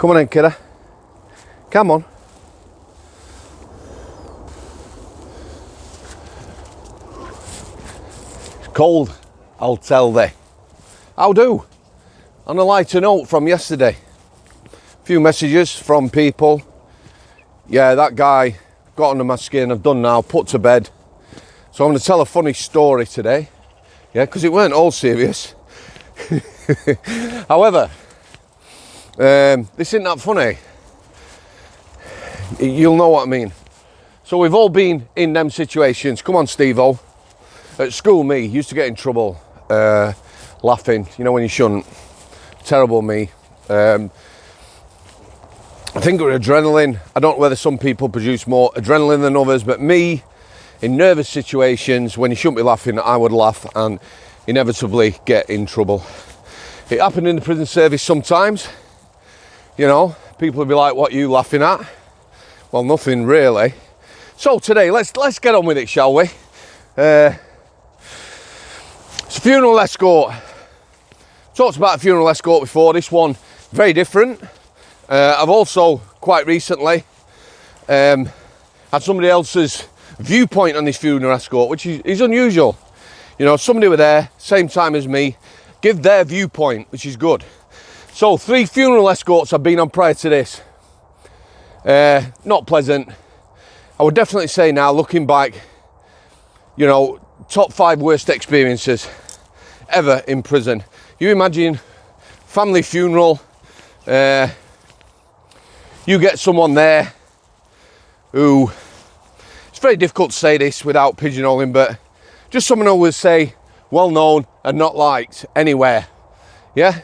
Come on in, kiddo. Come on. It's cold, I'll tell thee. How do? On a lighter note from yesterday. A few messages from people. Yeah, that guy got under my skin. I've done now, put to bed. So I'm going to tell a funny story today. Yeah, because it weren't all serious. However, this isn't that funny. You'll know what I mean. So we've all been in them situations. Come on, Steve-O. At school, me used to get in trouble laughing, you know, when you shouldn't. Terrible me. I think it was adrenaline. I don't know whether some people produce more adrenaline than others, but me, in nervous situations, when you shouldn't be laughing, I would laugh and inevitably get in trouble. It happened in the prison service sometimes. You know, people would be like, what are you laughing at? Well, nothing really. So today, let's get on with it, shall we? It's a funeral escort. Talked about a funeral escort before. This one, very different. I've also, quite recently, had somebody else's viewpoint on this funeral escort, which is unusual. You know, somebody were there, same time as me, give their viewpoint, which is good. So 3 funeral escorts I've been on prior to this. Not pleasant. I would definitely say now, looking back, you know, top 5 worst experiences ever in prison. You imagine family funeral, you get someone there who, it's very difficult to say this without pigeonholing, but just someone who will say well known and not liked anywhere. Yeah,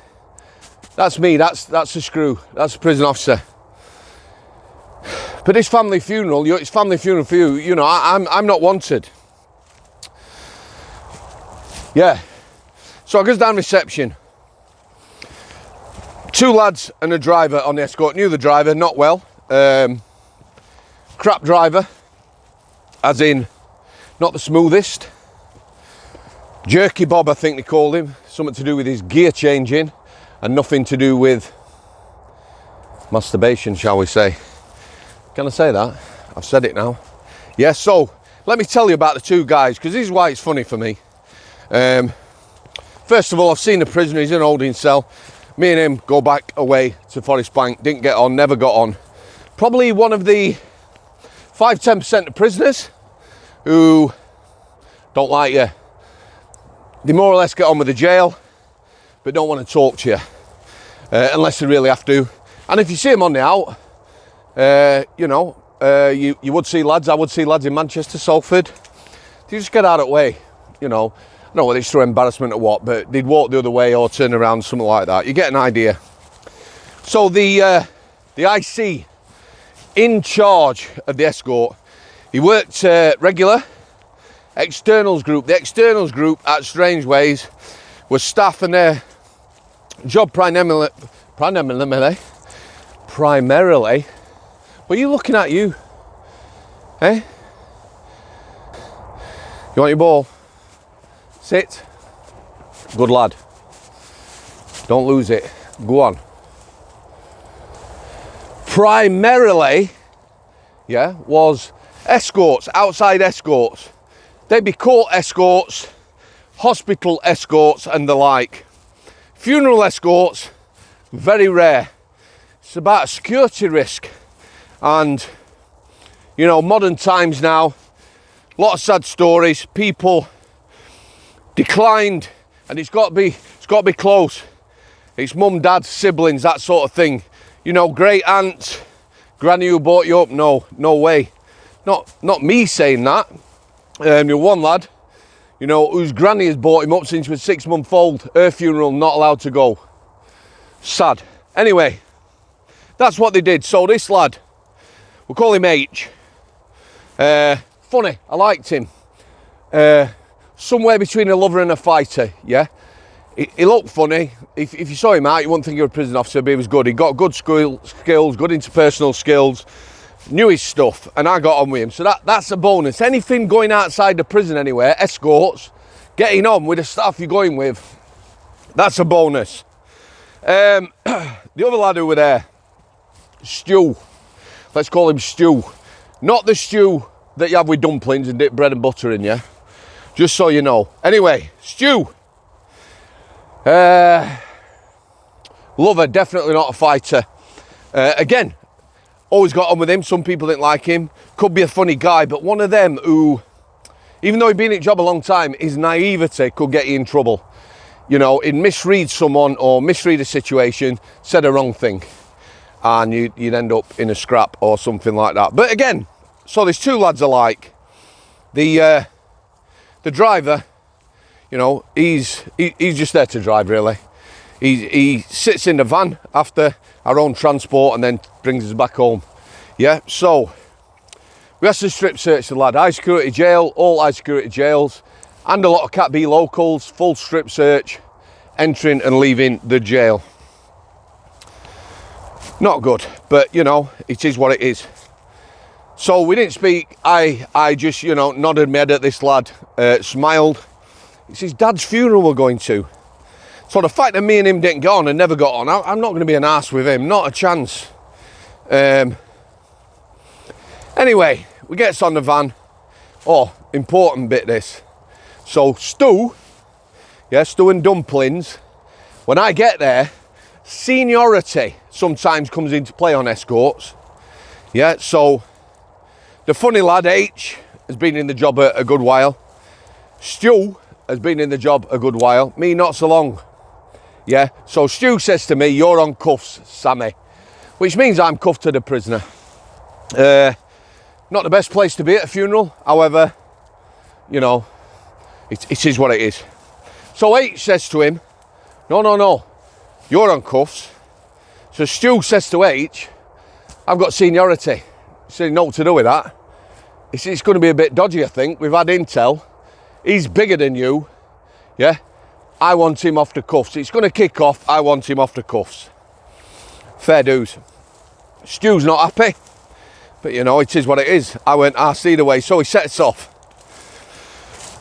that's me. That's a screw. That's a prison officer. But this family funeral, it's family funeral for you. You know, I'm not wanted. Yeah. So I goes down reception. 2 lads and a driver on the escort. Knew the driver, not well. Crap driver, as in not the smoothest. Jerky Bob, I think they called him. Something to do with his gear changing and nothing to do with masturbation, shall we say. Can I say that? I've said it now. Yeah, so let me tell you about the 2 guys, because this is why it's funny for me. First of all, I've seen the prisoner. He's in a holding cell. Me and him go back away to Forest Bank. Didn't get on, never got on. Probably one of the 5-10% of prisoners who don't like you. They more or less get on with the jail, but don't want to talk to you unless they really have to. And if you see them on the out, you know, you would see lads. I would see lads in Manchester, Salford. They just get out of the way, you know. I don't know whether it's through embarrassment or what, but they'd walk the other way or turn around, something like that. You get an idea. So the IC in charge of the escort, he worked regular externals group. The externals group at Strangeways was staff, and their job primarily. What are you looking at, you? Eh? You want your ball? Sit. Good lad. Don't lose it. Go on. Primarily, yeah, was escorts, outside escorts. They'd be court escorts, hospital escorts and the like. Funeral escorts, very rare. It's about a security risk. And, you know, modern times now, a lot of sad stories. People declined, and it's got to be close. It's mum, dad, siblings, that sort of thing. You know, great aunt, granny who brought you up. No way. Not me saying that. You're one lad, you know, whose granny has brought him up since he was 6-month-old. Her funeral, not allowed to go. Sad. Anyway, that's what they did. So this lad, we'll call him H. Funny, I liked him. Somewhere between a lover and a fighter, yeah. He looked funny. If you saw him out, you wouldn't think he was a prison officer, but he was good. He got good skills, good interpersonal skills, knew his stuff, and I got on with him. So that's a bonus. Anything going outside the prison anywhere, escorts, getting on with the staff you're going with, that's a bonus. The other lad who were there, Stu. Let's call him Stu. Not the stew that you have with dumplings and dip bread and butter in, yeah? Just so you know. Anyway, Stu. Lover, definitely not a fighter. Again, always got on with him. Some people didn't like him. Could be a funny guy, but one of them who, even though he'd been at job a long time, his naivety could get you in trouble. You know, he'd misread someone or misread a situation, said a wrong thing, and you'd end up in a scrap or something like that. But again, so there's two lads alike. The driver, you know, he's just there to drive, really. He sits in the van after our own transport and then brings us back home. Yeah, so we have to strip search the lad. High security jail, all high security jails, and a lot of Cat B locals, full strip search, entering and leaving the jail. Not good, but you know, it is what it is. So we didn't speak. I just, you know, nodded my head at this lad, smiled. It's his dad's funeral we're going to. So the fact that me and him didn't get on and never got on, I'm not going to be an arse with him, not a chance. Anyway, we get on the van. Oh, important bit this. So Stu and dumplings, when I get there, seniority sometimes comes into play on escorts. Yeah, so the funny lad H has been in the job a good while. Stu has been in the job a good while. Me, not so long. Yeah, so Stu says to me, "You're on cuffs, Sammy," which means I'm cuffed to the prisoner. Not the best place to be at a funeral. However, you know, it is what it is. So H says to him, no, you're on cuffs. So Stu says to H, "I've got seniority." He said, "No, what to do with that?" He said, "It's going to be a bit dodgy, I think. We've had intel. He's bigger than you. Yeah, I want him off the cuffs. It's going to kick off. I want him off the cuffs." Fair dues. Stu's not happy, but you know, it is what it is. I went arse either way, so he sets off.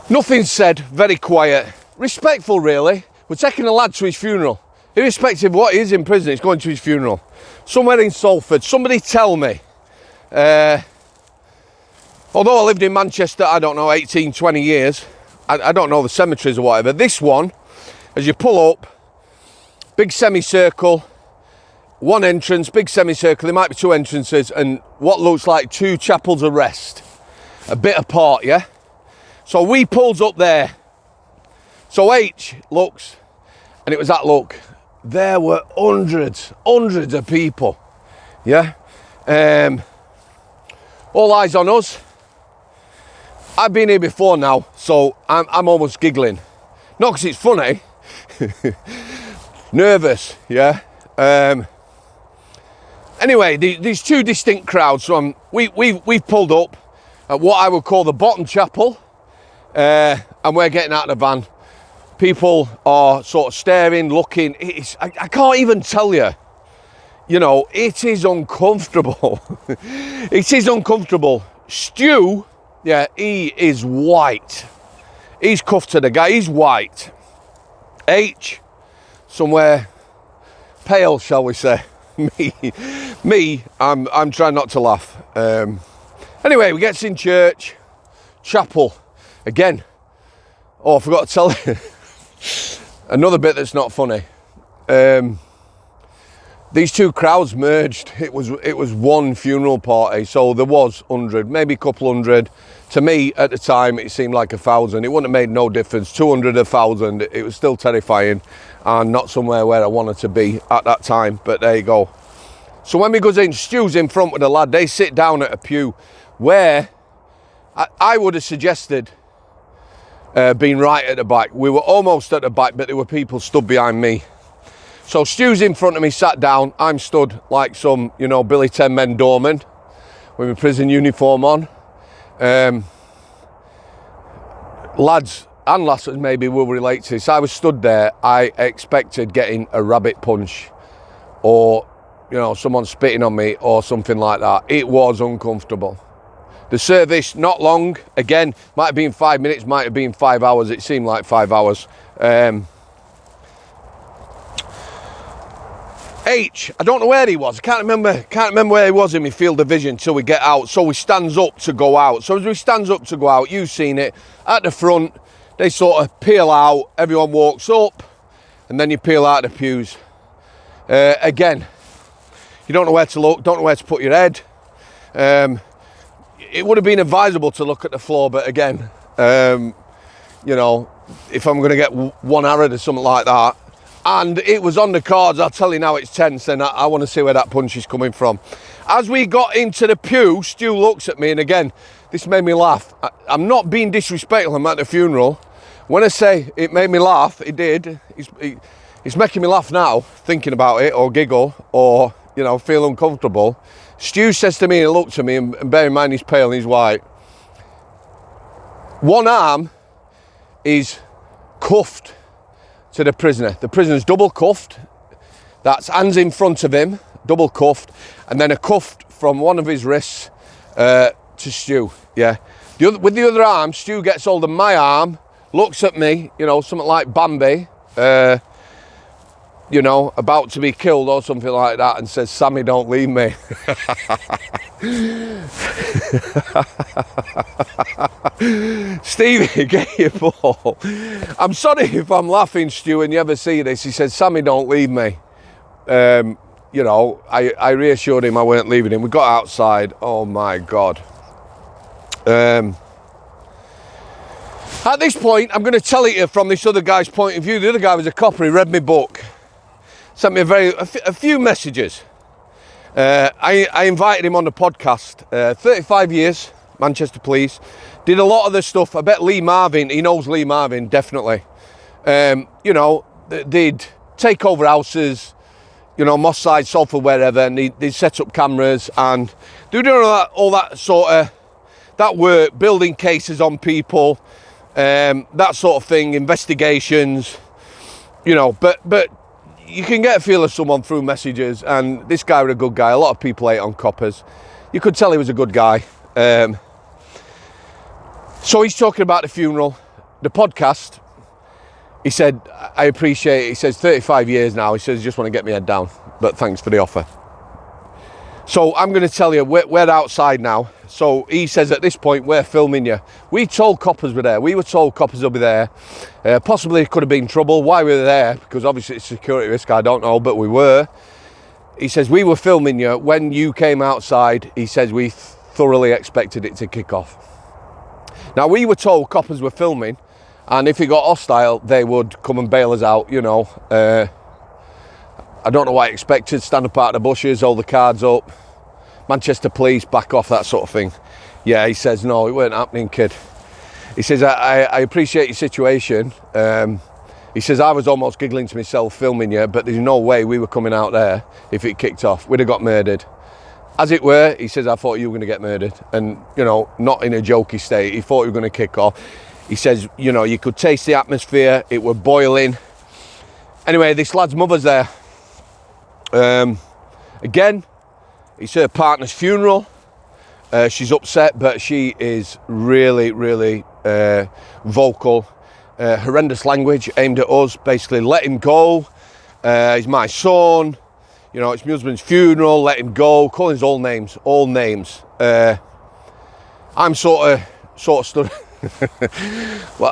Nothing said, very quiet, respectful really. We're taking a lad to his funeral. Irrespective of what he is in prison, he's going to his funeral. Somewhere in Salford. Somebody tell me. Although I lived in Manchester, I don't know, 18, 20 years, I don't know the cemeteries or whatever. This one, as you pull up, big semicircle, one entrance, big semicircle, there might be two entrances, and what looks like two chapels of rest, a bit apart, yeah? So we pulls up there. So H looks, and it was that look. There were hundreds of people, yeah? All eyes on us. I've been here before now, so I'm almost giggling. Not because it's funny, nervous, yeah? Anyway, these two distinct crowds. So we've pulled up at what I would call the bottom chapel, and we're getting out of the van. People are sort of staring, looking. I can't even tell you. You know, it is uncomfortable. It is uncomfortable. Stu, yeah, he is white. He's cuffed to the guy. He's white. H, somewhere pale, shall we say? Me, I'm trying not to laugh. Anyway, we get in church, chapel again. Oh, I forgot to tell you another bit that's not funny. These two crowds merged. It was one funeral party, so there was 100, maybe a couple hundred. To me, at the time, it seemed like 1,000. It wouldn't have made no difference. 200, 1,000. It was still terrifying, and not somewhere where I wanted to be at that time. But there you go. So when we goes in, Stu's in front with the lad. They sit down at a pew where I would have suggested being right at the back. We were almost at the back, but there were people stood behind me. So Stu's in front of me, sat down. I'm stood like some, you know, Billy Ten Men doorman with my prison uniform on. Lads and lasses maybe will relate to this. I was stood there. I expected getting a rabbit punch or, you know, someone spitting on me or something like that. It was uncomfortable. The service, not long. Again, might have been 5 minutes, might have been 5 hours. It seemed like 5 hours. H, I don't know where he was. I can't remember where he was in my field of vision till we get out. So he stands up to go out. So as he stands up to go out, you've seen it, at the front, they sort of peel out, everyone walks up, and then you peel out the pews. Again, you don't know where to look, don't know where to put your head. It would have been advisable to look at the floor, but again, you know, if I'm going to get one arrow or something like that, and it was on the cards, I'll tell you now it's tense, and I want to see where that punch is coming from. As we got into the pew, Stu looks at me, and again, this made me laugh. I'm not being disrespectful, I'm at the funeral. When I say it made me laugh, it did. It's making me laugh now, thinking about it, or giggle, or, you know, feel uncomfortable. Stu says to me, and looked at me, and bear in mind he's pale and he's white. One arm is cuffed to the prisoner. The prisoner's double cuffed. That's hands in front of him, double cuffed, and then a cuff from one of his wrists to Stu. Yeah. With the other arm, Stu gets hold of my arm, looks at me, you know, something like Bambi, you know, about to be killed or something like that, and says, "Sammy, don't leave me." Stevie, get your ball. I'm sorry if I'm laughing, Stu, and you ever see this. He said, "Sammy, don't leave me." You know, I reassured him I weren't leaving him. We got outside. Oh my God. At this point, I'm going to tell it you from this other guy's point of view. The other guy was a copper. He read my book. Sent me a few messages. I invited him on the podcast. 35 years, Manchester Police. Did a lot of the stuff. I bet Lee Marvin, he knows Lee Marvin, definitely. You know, they'd take over houses, you know, Moss Side, Salford, wherever, and they'd set up cameras, and they were doing all that sort of, that work, building cases on people, that sort of thing, investigations, you know, but you can get a feel of someone through messages, and this guy was a good guy. A lot of people hate on coppers. You could tell he was a good guy. So he's talking about the funeral, the podcast. He said, "I appreciate it." He says, 35 years now. He says, "Just want to get my head down, but thanks for the offer." So I'm going to tell you, we're outside now. So he says, at this point, we're filming you. We told coppers were there. We were told coppers will be there. Possibly could have been trouble. Why we were there? Because obviously it's a security risk, I don't know, but we were. He says, we were filming you. When you came outside, he says, we thoroughly expected it to kick off. Now, we were told coppers were filming, and if it got hostile, they would come and bail us out, you know. I don't know what I expected. Stand up out of the bushes, hold the cards up. Manchester Police, back off, that sort of thing. Yeah, he says, no, it weren't happening, kid. He says, I appreciate your situation. He says, I was almost giggling to myself filming you, but there's no way we were coming out there if it kicked off. We'd have got murdered. As it were, he says, I thought you were going to get murdered. And, you know, not in a jokey state. He thought you were going to kick off. He says, you know, you could taste the atmosphere. It were boiling. Anyway, this lad's mother's there. Again, it's her partner's funeral. She's upset, but she is really, really vocal. Horrendous language aimed at us, basically, let him go. He's my son. You know, it's my husband's funeral, let him go. Calling us all names. I'm sort of stood. Well,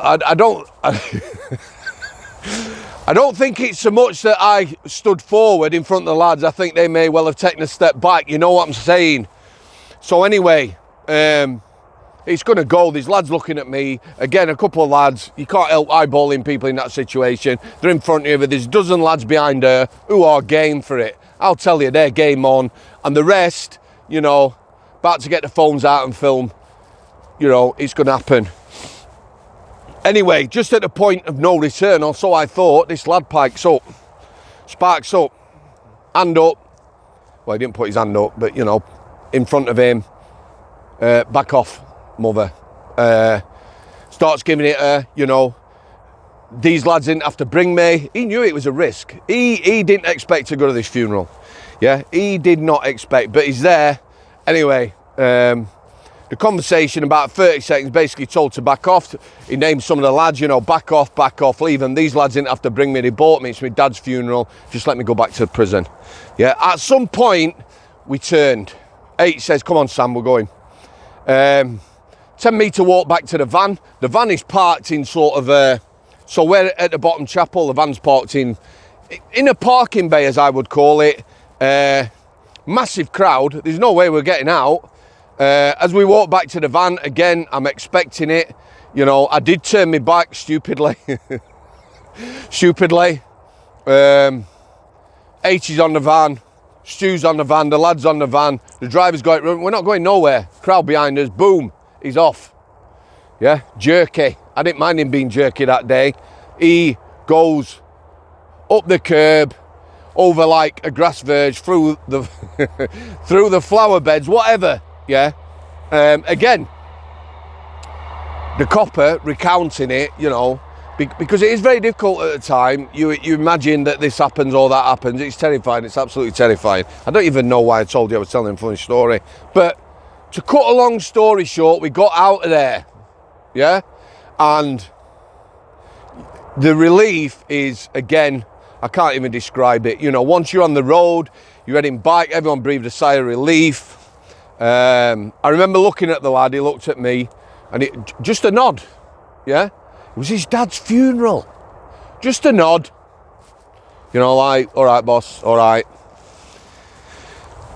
I don't think it's so much that I stood forward in front of the lads. I think they may well have taken a step back. You know what I'm saying? So anyway, it's going to go. These lads looking at me. Again, a couple of lads. You can't help eyeballing people in that situation. They're in front of you. There's a dozen lads behind her who are game for it. I'll tell you, they're game on. And the rest, you know, about to get the phones out and film. You know, it's going to happen. Anyway, just at the point of no return, or so I thought, this lad sparks up, hand up. Well, he didn't put his hand up, but, you know, in front of him, back off, mother. Starts giving it her, you know. These lads didn't have to bring me. He knew it was a risk. He didn't expect to go to this funeral. Yeah, he did not expect, but he's there. Anyway, the The conversation, about 30 seconds, basically told to back off. He named some of the lads, you know, back off, leave them. These lads didn't have to bring me. They bought me. It's my dad's funeral. Just let me go back to the prison. Yeah, at some point, we turned. H says, come on, Sam, we're going. 10-metre walk back to the van. The van is parked in sort of so we're at the bottom chapel. The van's parked in a parking bay, as I would call it. Massive crowd. There's no way we're getting out. As we walk back to the van, again, I'm expecting it. You know, I did turn my back stupidly. Stupidly. H is on the van. Stu's on the van. The lad's on the van. The driver's going, we're not going nowhere. Crowd behind us. Boom. He's off. Yeah, jerky. I didn't mind him being jerky that day. He goes up the curb, over like a grass verge, through the through the flower beds, whatever. Yeah. Again, the copper recounting it, you know, because it is very difficult at the time. You imagine that this happens or that happens. It's terrifying. It's absolutely terrifying. I don't even know why I told you I was telling a funny story. But to cut a long story short, we got out of there. Yeah. And the relief is, again, I can't even describe it. You know, once you're on the road, you're heading back, everyone breathed a sigh of relief. I remember looking at the lad, he looked at me, and just a nod. Yeah. It was his dad's funeral. Just a nod. You know, like, all right, boss, all right.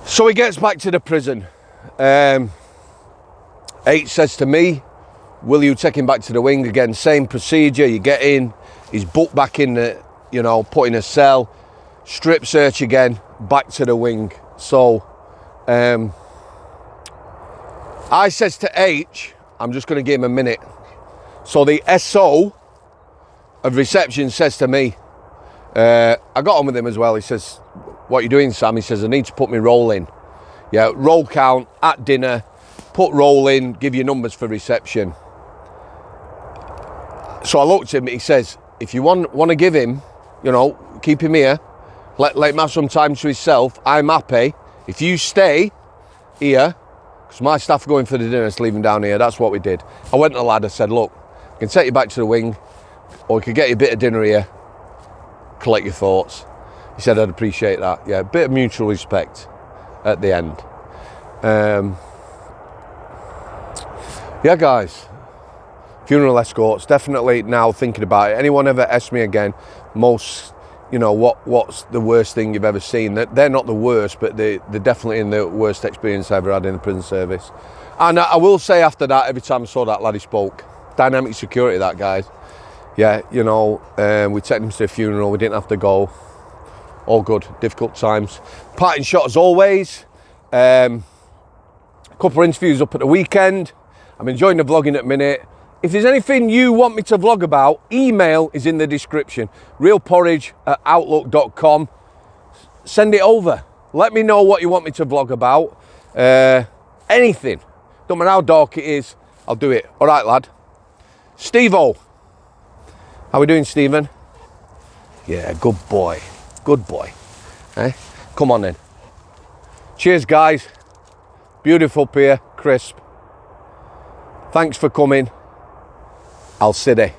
So he gets back to the prison. H says to me, will you take him back to the wing? Again, same procedure. You get in, he's booked back in the, you know, put in a cell, strip search again, back to the wing. So, I says to H, I'm just going to give him a minute. So the SO of reception says to me, I got on with him as well. He says, what are you doing, Sam? He says, I need to put my roll in. Yeah, roll count at dinner, put roll in, give you numbers for reception. So I looked at him, he says, if you want to give him, you know, keep him here, let him have some time to himself, I'm happy. If you stay here, because my staff are going for the dinner, so leave him down here. That's what we did. I went to the lad, I said, look, I can take you back to the wing, or we could get you a bit of dinner here, collect your thoughts. He said, I'd appreciate that. Yeah, a bit of mutual respect at the end. Yeah, guys, funeral escorts, definitely now thinking about it. Anyone ever ask me again, most, you know, what's the worst thing you've ever seen? They're not the worst, but they're definitely in the worst experience I ever had in the prison service. And I will say after that, every time I saw that lad, he spoke. Dynamic security, that guys. Yeah, you know, we took him to the funeral, we didn't have to go. All good, difficult times. Parting shot as always. A couple of interviews up at the weekend. I'm enjoying the vlogging at the minute. If there's anything you want me to vlog about, email is in the description. realporridge@outlook.com. Send it over. Let me know what you want me to vlog about. Anything. Don't matter how dark it is, I'll do it. All right, lad. Steve-O. How we doing, Stephen? Yeah, good boy. Good boy. Eh? Come on then. Cheers, guys. Beautiful pier, crisp. Thanks for coming. I'll see you.